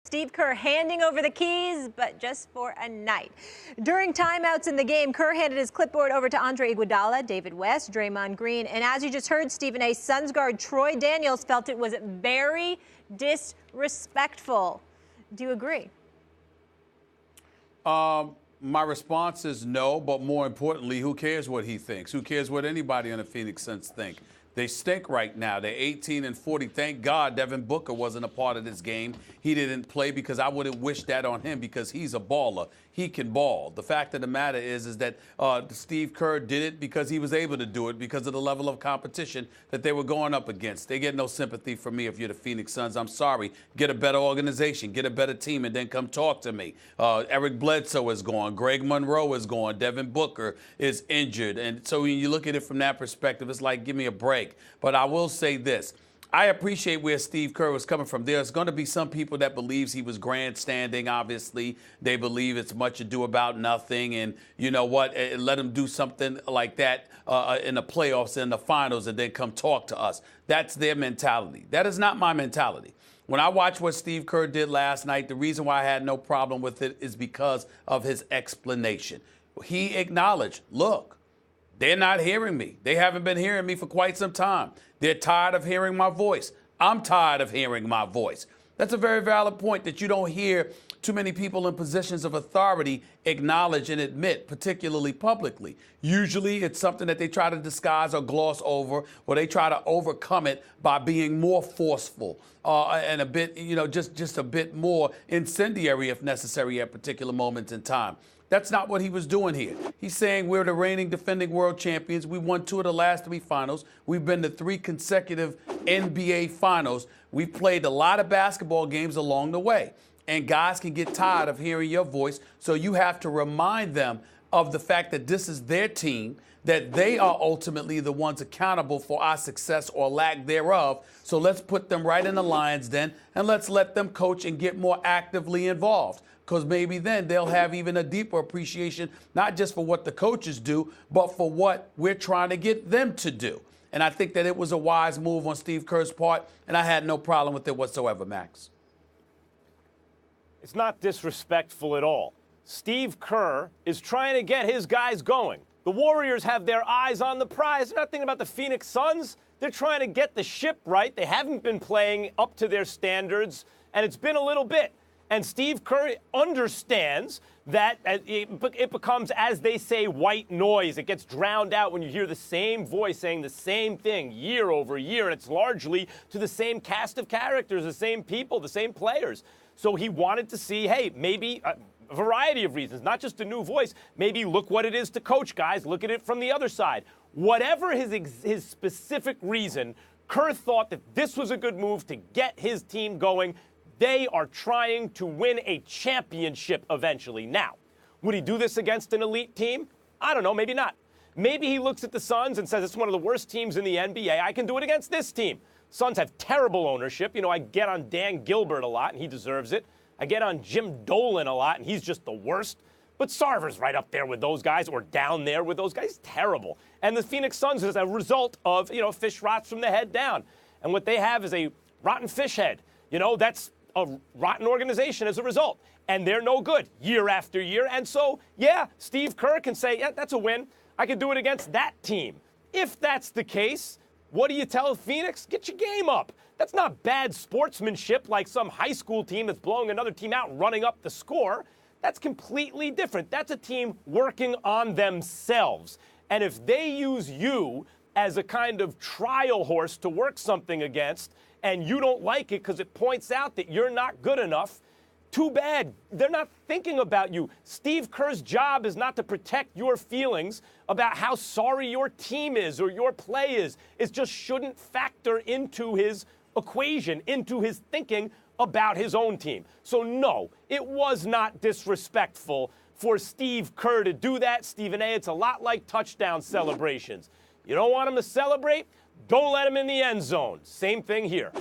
Steve Kerr handing over the keys, but just for a night. During timeouts in the game, Kerr handed his clipboard over to Andre Iguodala, David West, Draymond Green, and as you just heard, Stephen A. Suns guard Troy Daniels felt it was very disrespectful. Do you agree? My response is no, but more importantly, who cares what he thinks? Who cares what anybody on the Phoenix Suns think? They stink right now. They're 18-40. Thank God Devin Booker wasn't a part of this game. He didn't play because I wouldn't wish that on him because he's a baller. He can ball. The fact of the matter is that Steve Kerr did it because he was able to do it because of the level of competition that they were going up against. They get no sympathy from me if you're the Phoenix Suns. I'm sorry. Get a better organization. Get a better team and then come talk to me. Eric Bledsoe is gone. Greg Monroe is gone. Devin Booker is injured. And so when you look at it from that perspective, it's like, give me a break. But I will say this. I appreciate where Steve Kerr was coming from. There's going to be some people that believes he was grandstanding, obviously. They believe it's much ado about nothing. And you know what? Let him do something like that in the playoffs and the finals and then come talk to us. That's their mentality. That is not my mentality. When I watched what Steve Kerr did last night, the reason why I had no problem with it is because of his explanation. He acknowledged, look, they're not hearing me. They haven't been hearing me for quite some time. They're tired of hearing my voice. I'm tired of hearing my voice. That's a very valid point that you don't hear too many people in positions of authority acknowledge and admit, particularly publicly. Usually it's something that they try to disguise or gloss over, or they try to overcome it by being more forceful and a bit, just a bit more incendiary if necessary at particular moments in time. That's not what he was doing here. He's saying we're the reigning defending world champions. We won 2 of the last 3 finals. We've been to 3 consecutive NBA finals. We've played a lot of basketball games along the way. And guys can get tired of hearing your voice. So you have to remind them of the fact that this is their team, that they are ultimately the ones accountable for our success or lack thereof. So let's put them right in the lion's den and let's let them coach and get more actively involved. Because maybe then they'll have even a deeper appreciation, not just for what the coaches do, but for what we're trying to get them to do. And I think that it was a wise move on Steve Kerr's part, and I had no problem with it whatsoever, Max. It's not disrespectful at all. Steve Kerr is trying to get his guys going. The Warriors have their eyes on the prize. They're not thinking about the Phoenix Suns. They're trying to get the ship right. They haven't been playing up to their standards, and it's been a little bit. And Steve Kerr understands that it becomes, as they say, white noise. It gets drowned out when you hear the same voice saying the same thing year over year, and it's largely to the same cast of characters, the same people, the same players. So he wanted to see, hey, maybe a variety of reasons, not just a new voice. Maybe look what it is to coach guys. Look at it from the other side. Whatever his specific reason, Kerr thought that this was a good move to get his team going. They are trying to win a championship eventually. Now, would he do this against an elite team? I don't know, maybe not. Maybe he looks at the Suns and says, it's one of the worst teams in the NBA. I can do it against this team. Suns have terrible ownership. I get on Dan Gilbert a lot, and he deserves it. I get on Jim Dolan a lot, and he's just the worst. But Sarver's right up there with those guys, or down there with those guys. He's terrible. And the Phoenix Suns is a result of, fish rots from the head down. And what they have is a rotten fish head. That's a rotten organization as a result. And they're no good year after year. And so, yeah, Steve Kerr can say, yeah, that's a win. I can do it against that team. If that's the case, what do you tell Phoenix? Get your game up. That's not bad sportsmanship like some high school team that's blowing another team out and running up the score. That's completely different. That's a team working on themselves. And if they use you as a kind of trial horse to work something against, and you don't like it because it points out that you're not good enough, too bad. They're not thinking about you. Steve Kerr's job is not to protect your feelings about how sorry your team is or your play is. It just shouldn't factor into his equation, into his thinking about his own team. So no, it was not disrespectful for Steve Kerr to do that. Stephen A., it's a lot like touchdown celebrations. You don't want him to celebrate? Don't let him in the end zone. Same thing here.